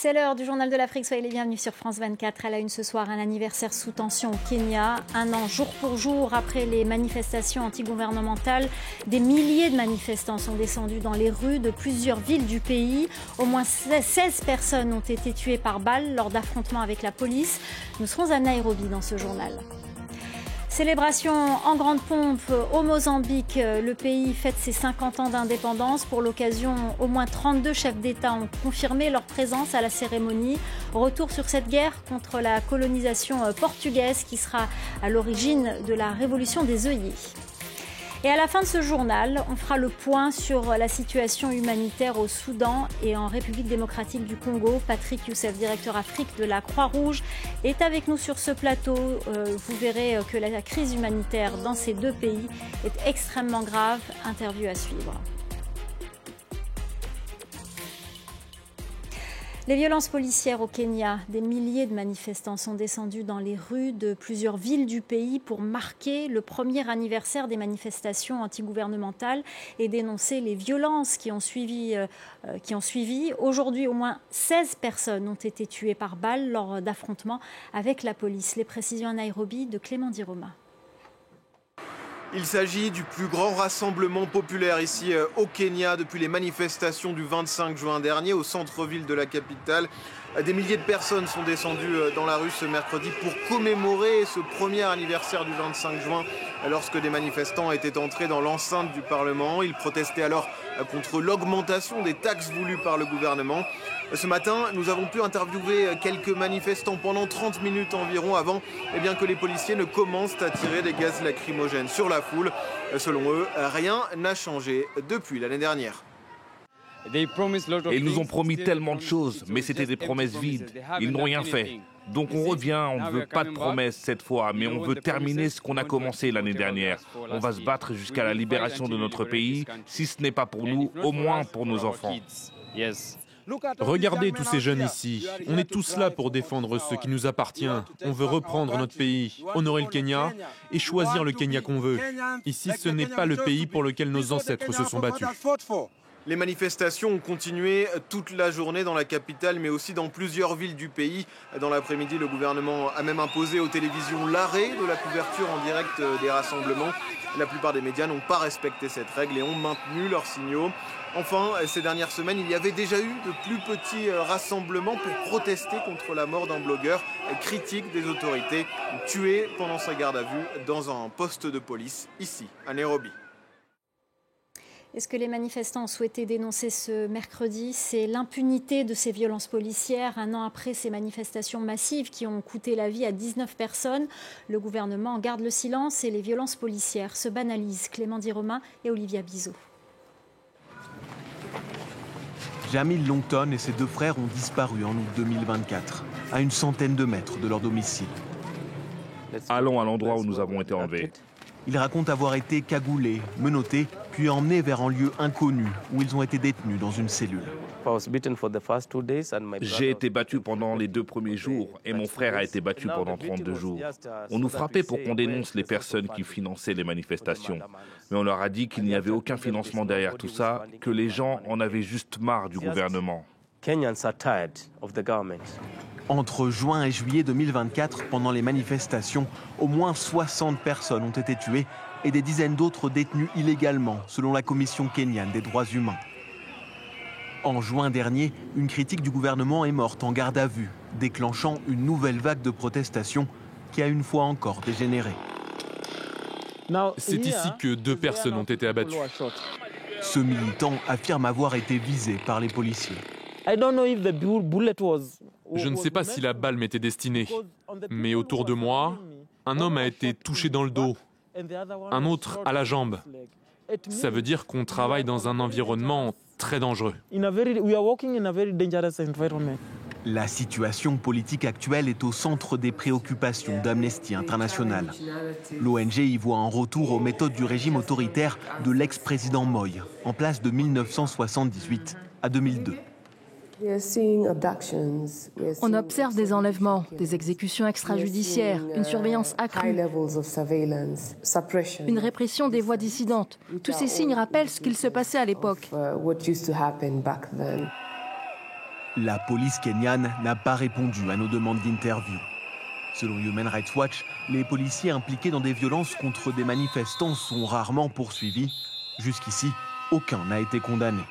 C'est l'heure du Journal de l'Afrique. Soyez les bienvenus sur France 24. À la une ce soir, un anniversaire sous tension au Kenya. Un an jour pour jour après les manifestations antigouvernementales, des milliers de manifestants sont descendus dans les rues de plusieurs villes du pays. Au moins 16 personnes ont été tuées par balles lors d'affrontements avec la police. Nous serons à Nairobi dans ce journal. Célébration en grande pompe au Mozambique. Le pays fête ses 50 ans d'indépendance. Pour l'occasion, au moins 32 chefs d'État ont confirmé leur présence à la cérémonie. Retour sur cette guerre contre la colonisation portugaise qui sera à l'origine de la révolution des œillets. Et à la fin de ce journal, on fera le point sur la situation humanitaire au Soudan et en République démocratique du Congo. Patrick Youssef, directeur Afrique de la Croix-Rouge, est avec nous sur ce plateau. Vous verrez que la crise humanitaire dans ces deux pays est extrêmement grave. Interview à suivre. Les violences policières au Kenya, des milliers de manifestants sont descendus dans les rues de plusieurs villes du pays pour marquer le premier anniversaire des manifestations antigouvernementales et dénoncer les violences qui ont suivi. Aujourd'hui, au moins 16 personnes ont été tuées par balles lors d'affrontements avec la police. Les précisions à Nairobi de Clément Diroma. Il s'agit du plus grand rassemblement populaire ici au Kenya depuis les manifestations du 25 juin dernier au centre-ville de la capitale. Des milliers de personnes sont descendues dans la rue ce mercredi pour commémorer ce premier anniversaire du 25 juin lorsque des manifestants étaient entrés dans l'enceinte du Parlement. Ils protestaient alors contre l'augmentation des taxes voulues par le gouvernement. Ce matin, nous avons pu interviewer quelques manifestants pendant 30 minutes environ avant que les policiers ne commencent à tirer des gaz lacrymogènes sur la foule. Selon eux, rien n'a changé depuis l'année dernière. Et ils nous ont promis tellement de choses, mais c'était des promesses vides. Ils n'ont rien fait. Donc on revient, on ne veut pas de promesses cette fois, mais on veut terminer ce qu'on a commencé l'année dernière. On va se battre jusqu'à la libération de notre pays, si ce n'est pas pour nous, au moins pour nos enfants. Regardez tous ces jeunes ici. On est tous là pour défendre ce qui nous appartient. On veut reprendre notre pays, honorer le Kenya et choisir le Kenya qu'on veut. Ici, ce n'est pas le pays pour lequel nos ancêtres se sont battus. Les manifestations ont continué toute la journée dans la capitale, mais aussi dans plusieurs villes du pays. Dans l'après-midi, le gouvernement a même imposé aux télévisions l'arrêt de la couverture en direct des rassemblements. La plupart des médias n'ont pas respecté cette règle et ont maintenu leurs signaux. Enfin, ces dernières semaines, il y avait déjà eu de plus petits rassemblements pour protester contre la mort d'un blogueur critique des autorités, tué pendant sa garde à vue dans un poste de police ici, à Nairobi. Et ce que les manifestants ont souhaité dénoncer ce mercredi, c'est l'impunité de ces violences policières. Un an après ces manifestations massives qui ont coûté la vie à 19 personnes, le gouvernement garde le silence et les violences policières se banalisent. Clément Diroma et Olivia Bizot. Jamil Longton et ses deux frères ont disparu en août 2024, à une centaine de mètres de leur domicile. Allons à l'endroit où nous avons été enlevés. Ils racontent avoir été cagoulés, menottés, puis emmenés vers un lieu inconnu où ils ont été détenus dans une cellule. J'ai été battu pendant les 2 premiers jours et mon frère a été battu pendant 32 jours. On nous frappait pour qu'on dénonce les personnes qui finançaient les manifestations. Mais on leur a dit qu'il n'y avait aucun financement derrière tout ça, que les gens en avaient juste marre du gouvernement. Entre juin et juillet 2024, pendant les manifestations, au moins 60 personnes ont été tuées et des dizaines d'autres détenues illégalement, selon la Commission kenyane des droits humains. En juin dernier, une critique du gouvernement est morte en garde à vue, déclenchant une nouvelle vague de protestations qui a une fois encore dégénéré. C'est ici que 2 personnes ont été abattues. Ce militant affirme avoir été visé par les policiers. Je ne sais pas si la balle m'était destinée, mais autour de moi, un homme a été touché dans le dos, un autre à la jambe. Ça veut dire qu'on travaille dans un environnement très dangereux. La situation politique actuelle est au centre des préoccupations d'Amnesty International. L'ONG y voit un retour aux méthodes du régime autoritaire de l'ex-président Moi, en place de 1978 à 2002. On observe des enlèvements, des exécutions extrajudiciaires, une surveillance accrue, une répression des voix dissidentes. Tous ces signes rappellent ce qu'il se passait à l'époque. La police kenyane n'a pas répondu à nos demandes d'interview. Selon Human Rights Watch, les policiers impliqués dans des violences contre des manifestants sont rarement poursuivis. Jusqu'ici, aucun n'a été condamné.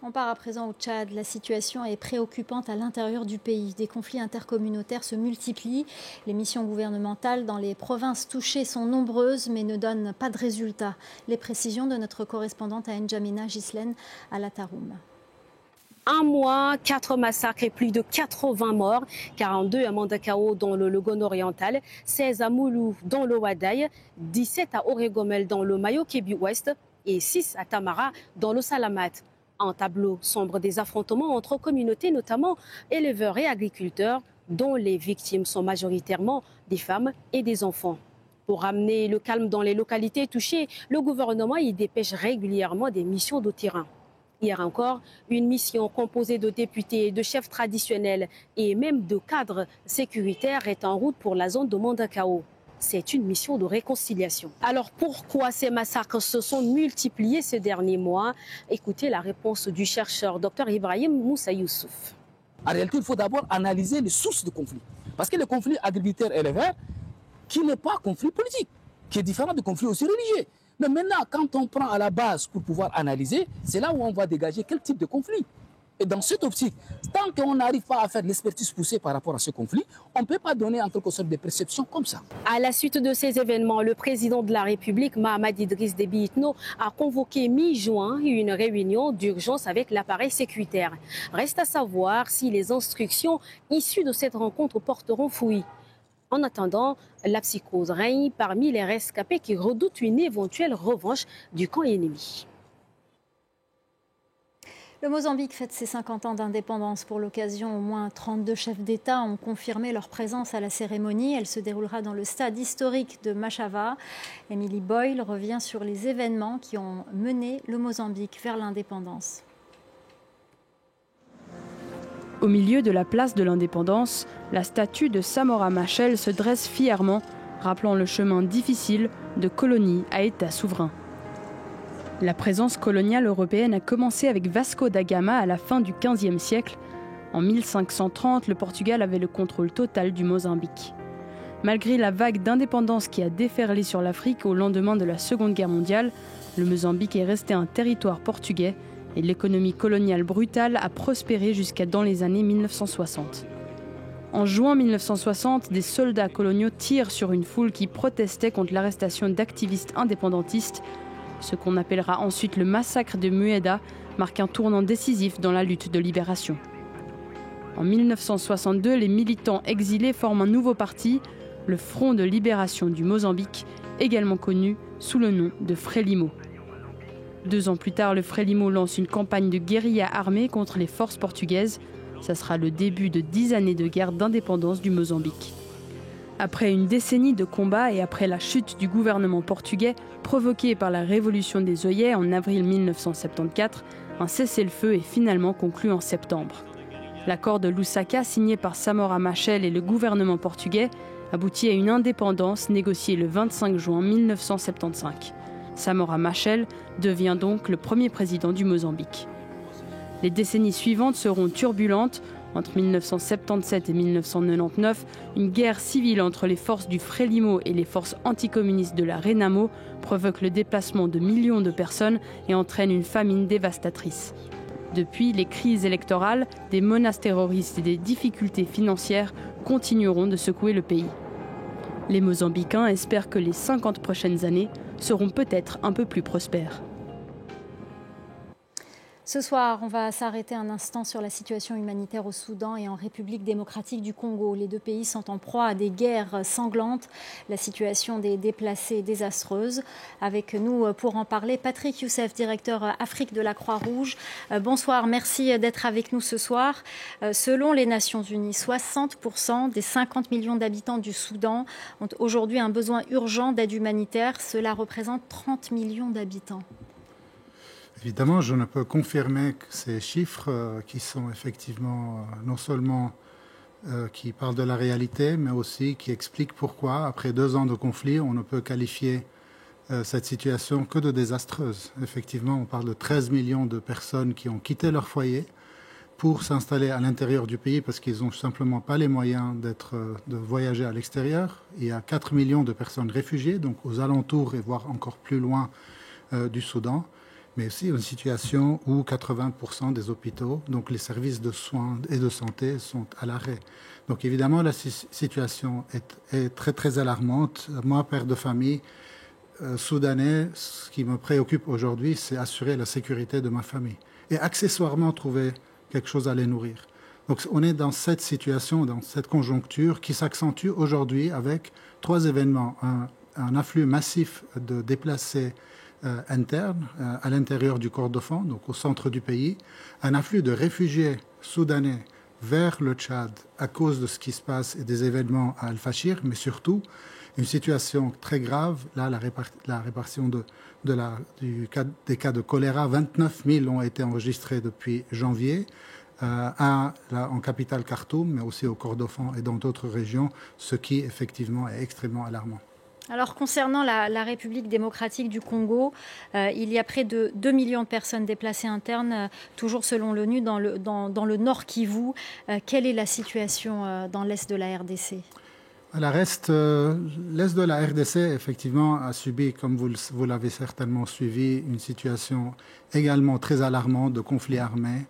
On part à présent au Tchad. La situation est préoccupante à l'intérieur du pays. Des conflits intercommunautaires se multiplient. Les missions gouvernementales dans les provinces touchées sont nombreuses mais ne donnent pas de résultats. Les précisions de notre correspondante à N'Djamena, Ghislaine Alataroum. Un mois, 4 massacres et plus de 80 morts, 42 à Mandakao dans le Logone oriental, 16 à Moulou dans le Wadaï, 17 à Oregomel dans le Mayo-Kébi ouest et 6 à Tamara dans le Salamat. Un tableau sombre des affrontements entre communautés, notamment éleveurs et agriculteurs, dont les victimes sont majoritairement des femmes et des enfants. Pour ramener le calme dans les localités touchées, le gouvernement y dépêche régulièrement des missions de terrain. Hier encore, une mission composée de députés, de chefs traditionnels et même de cadres sécuritaires est en route pour la zone de Mandakao. C'est une mission de réconciliation. Alors pourquoi ces massacres se sont multipliés ces derniers mois? Écoutez la réponse du chercheur Dr Ibrahim Moussa Youssouf. En réalité, il faut d'abord analyser les sources de conflit. Parce que le conflit agriculteur-éleveur, qui n'est pas conflit politique, qui est différent du conflit aussi religieux. Mais maintenant, quand on prend à la base pour pouvoir analyser, c'est là où on va dégager quel type de conflit. Et dans cette optique, tant qu'on n'arrive pas à faire l'expertise poussée par rapport à ce conflit, on ne peut pas donner en quelque sorte des perceptions comme ça. À la suite de ces événements, le président de la République, Mahamadou Idriss Déby Itno, a convoqué mi-juin une réunion d'urgence avec l'appareil sécuritaire. Reste à savoir si les instructions issues de cette rencontre porteront fruit. En attendant, la psychose règne parmi les rescapés qui redoutent une éventuelle revanche du camp ennemi. Le Mozambique fête ses 50 ans d'indépendance. Pour l'occasion, au moins 32 chefs d'État ont confirmé leur présence à la cérémonie. Elle se déroulera dans le stade historique de Machava. Emily Boyle revient sur les événements qui ont mené le Mozambique vers l'indépendance. Au milieu de la place de l'indépendance, la statue de Samora Machel se dresse fièrement, rappelant le chemin difficile de colonie à État souverain. La présence coloniale européenne a commencé avec Vasco da Gama à la fin du XVe siècle. En 1530, le Portugal avait le contrôle total du Mozambique. Malgré la vague d'indépendance qui a déferlé sur l'Afrique au lendemain de la Seconde Guerre mondiale, le Mozambique est resté un territoire portugais et l'économie coloniale brutale a prospéré jusqu'à dans les années 1960. En juin 1960, des soldats coloniaux tirent sur une foule qui protestait contre l'arrestation d'activistes indépendantistes. Ce qu'on appellera ensuite le massacre de Mueda marque un tournant décisif dans la lutte de libération. En 1962, les militants exilés forment un nouveau parti, le Front de libération du Mozambique, également connu sous le nom de Frelimo. 2 ans plus tard, le Frelimo lance une campagne de guérilla armée contre les forces portugaises. Ça sera le début de 10 années de guerre d'indépendance du Mozambique. Après une décennie de combats et après la chute du gouvernement portugais provoquée par la révolution des œillets en avril 1974, un cessez-le-feu est finalement conclu en septembre. L'accord de Lusaka, signé par Samora Machel et le gouvernement portugais, aboutit à une indépendance négociée le 25 juin 1975. Samora Machel devient donc le premier président du Mozambique. Les décennies suivantes seront turbulentes. Entre 1977 et 1999, une guerre civile entre les forces du Frelimo et les forces anticommunistes de la Renamo provoque le déplacement de millions de personnes et entraîne une famine dévastatrice. Depuis, les crises électorales, des menaces terroristes et des difficultés financières continueront de secouer le pays. Les Mozambicains espèrent que les 50 prochaines années seront peut-être un peu plus prospères. Ce soir, on va s'arrêter un instant sur la situation humanitaire au Soudan et en République démocratique du Congo. Les deux pays sont en proie à des guerres sanglantes. La situation des déplacés est désastreuse. Avec nous pour en parler, Patrick Youssef, directeur Afrique de la Croix-Rouge. Bonsoir, merci d'être avec nous ce soir. Selon les Nations Unies, 60% des 50 millions d'habitants du Soudan ont aujourd'hui un besoin urgent d'aide humanitaire. Cela représente 30 millions d'habitants. Évidemment, je ne peux confirmer que ces chiffres qui sont effectivement non seulement qui parlent de la réalité, mais aussi qui expliquent pourquoi, après 2 ans de conflit, on ne peut qualifier cette situation que de désastreuse. Effectivement, on parle de 13 millions de personnes qui ont quitté leur foyer pour s'installer à l'intérieur du pays parce qu'ils n'ont simplement pas les moyens de voyager à l'extérieur. Il y a 4 millions de personnes réfugiées, donc aux alentours et voire encore plus loin du Soudan, mais aussi une situation où 80% des hôpitaux, donc les services de soins et de santé, sont à l'arrêt. Donc évidemment, la situation est très très alarmante. Moi, père de famille, soudanais, ce qui me préoccupe aujourd'hui, c'est assurer la sécurité de ma famille et accessoirement trouver quelque chose à les nourrir. Donc on est dans cette situation, dans cette conjoncture qui s'accentue aujourd'hui avec 3 événements. Un afflux massif de déplacés internes à l'intérieur du Kordofan, donc au centre du pays, un afflux de réfugiés soudanais vers le Tchad à cause de ce qui se passe et des événements à Al-Fashir, mais surtout une situation très grave, là, la répartition des cas de choléra, 29 000 ont été enregistrés depuis janvier, en capitale Khartoum, mais aussi au Kordofan et dans d'autres régions, ce qui, effectivement, est extrêmement alarmant. Alors, concernant la République démocratique du Congo, il y a près de 2 millions de personnes déplacées internes, toujours selon l'ONU, dans le Nord Kivu. Quelle est la situation dans l'Est de la RDC ? L'Est de la RDC, effectivement, a subi, comme vous l'avez certainement suivi, une situation également très alarmante de conflits armés.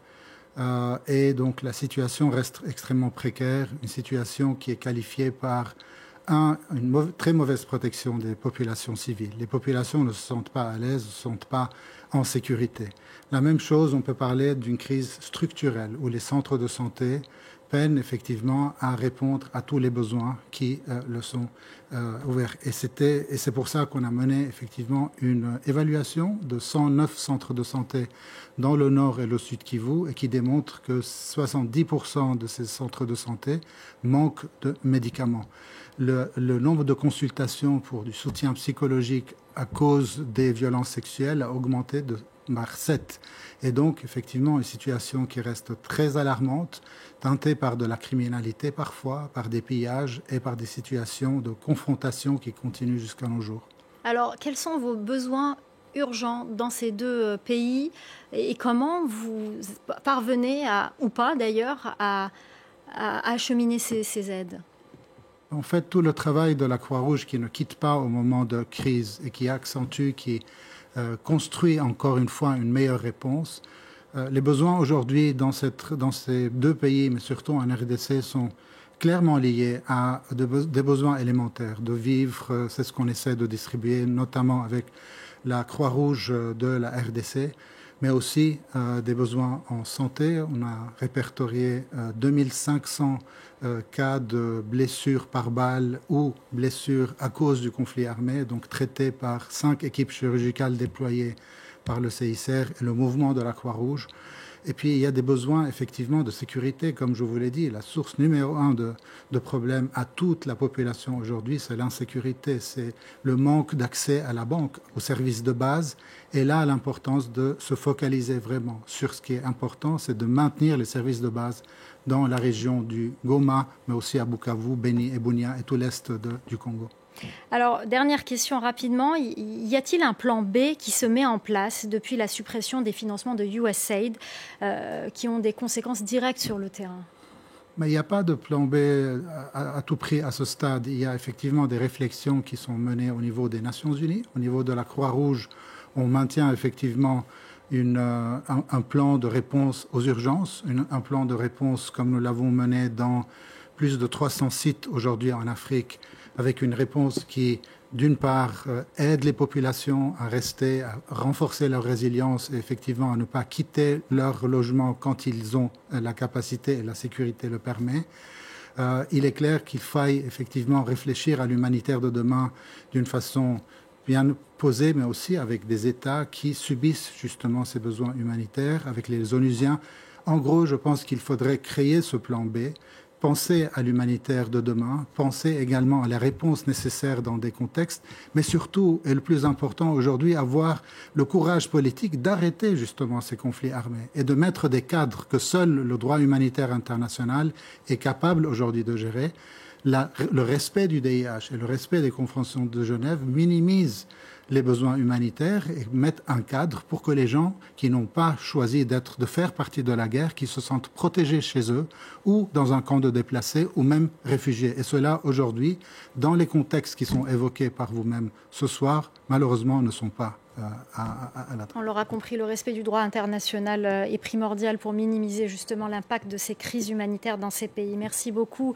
Et donc, la situation reste extrêmement précaire, une situation qui est qualifiée par une très mauvaise protection des populations civiles. Les populations ne se sentent pas à l'aise, ne se sentent pas en sécurité. La même chose, on peut parler d'une crise structurelle où les centres de santé peinent effectivement à répondre à tous les besoins qui le sont ouverts. Et c'est pour ça qu'on a mené effectivement une évaluation de 109 centres de santé dans le nord et le sud Kivu et qui démontre que 70% de ces centres de santé manquent de médicaments. Le nombre de consultations pour du soutien psychologique à cause des violences sexuelles a augmenté par 7. Et donc, effectivement, une situation qui reste très alarmante, teintée par de la criminalité parfois, par des pillages et par des situations de confrontation qui continuent jusqu'à nos jours. Alors, quels sont vos besoins urgents dans ces 2 pays et comment vous parvenez, ou pas d'ailleurs, à acheminer ces aides ? En fait, tout le travail de la Croix-Rouge qui ne quitte pas au moment de crise et qui accentue, qui construit encore une fois une meilleure réponse. Les besoins aujourd'hui dans ces 2 pays, mais surtout en RDC, sont clairement liés à des besoins élémentaires de vivre. C'est ce qu'on essaie de distribuer, notamment avec la Croix-Rouge de la RDC, mais aussi des besoins en santé. On a répertorié 2500 cas de blessures par balle ou blessures à cause du conflit armé, donc traités par 5 équipes chirurgicales déployées par le CICR et le mouvement de la Croix-Rouge. Et puis, il y a des besoins, effectivement, de sécurité, comme je vous l'ai dit. La source numéro 1 de problèmes à toute la population aujourd'hui, c'est l'insécurité. C'est le manque d'accès à la banque, aux services de base. Et là, l'importance de se focaliser vraiment sur ce qui est important, c'est de maintenir les services de base dans la région du Goma, mais aussi à Bukavu, Beni et Bunia et tout l'est du Congo. Alors, dernière question rapidement, y a-t-il un plan B qui se met en place depuis la suppression des financements de USAID qui ont des conséquences directes sur le terrain ? Mais il n'y a pas de plan B à tout prix à ce stade. Il y a effectivement des réflexions qui sont menées au niveau des Nations Unies. Au niveau de la Croix-Rouge, on maintient effectivement un plan de réponse aux urgences, un plan de réponse comme nous l'avons mené dans plus de 300 sites aujourd'hui en Afrique, avec une réponse qui, d'une part, aide les populations à rester, à renforcer leur résilience et effectivement à ne pas quitter leur logement quand ils ont la capacité et la sécurité le permet. Il est clair qu'il faille effectivement réfléchir à l'humanitaire de demain d'une façon bien posée, mais aussi avec des États qui subissent justement ces besoins humanitaires, avec les Onusiens. En gros, je pense qu'il faudrait créer ce plan B, penser à l'humanitaire de demain, penser également à la réponse nécessaire dans des contextes, mais surtout, et le plus important aujourd'hui, avoir le courage politique d'arrêter justement ces conflits armés et de mettre des cadres que seul le droit humanitaire international est capable aujourd'hui de gérer. Le respect du DIH et le respect des conventions de Genève minimisent les besoins humanitaires et mettent un cadre pour que les gens qui n'ont pas choisi de faire partie de la guerre, qui se sentent protégés chez eux ou dans un camp de déplacés ou même réfugiés. Et cela, aujourd'hui, dans les contextes qui sont évoqués par vous-même ce soir, malheureusement, ne sont pas On l'aura compris, le respect du droit international est primordial pour minimiser justement l'impact de ces crises humanitaires dans ces pays. Merci beaucoup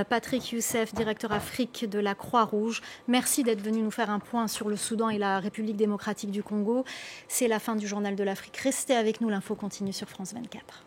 Patrick Youssef, directeur Afrique de la Croix-Rouge. Merci d'être venu nous faire un point sur le Soudan et la République démocratique du Congo. C'est la fin du Journal de l'Afrique. Restez avec nous, l'info continue sur France 24.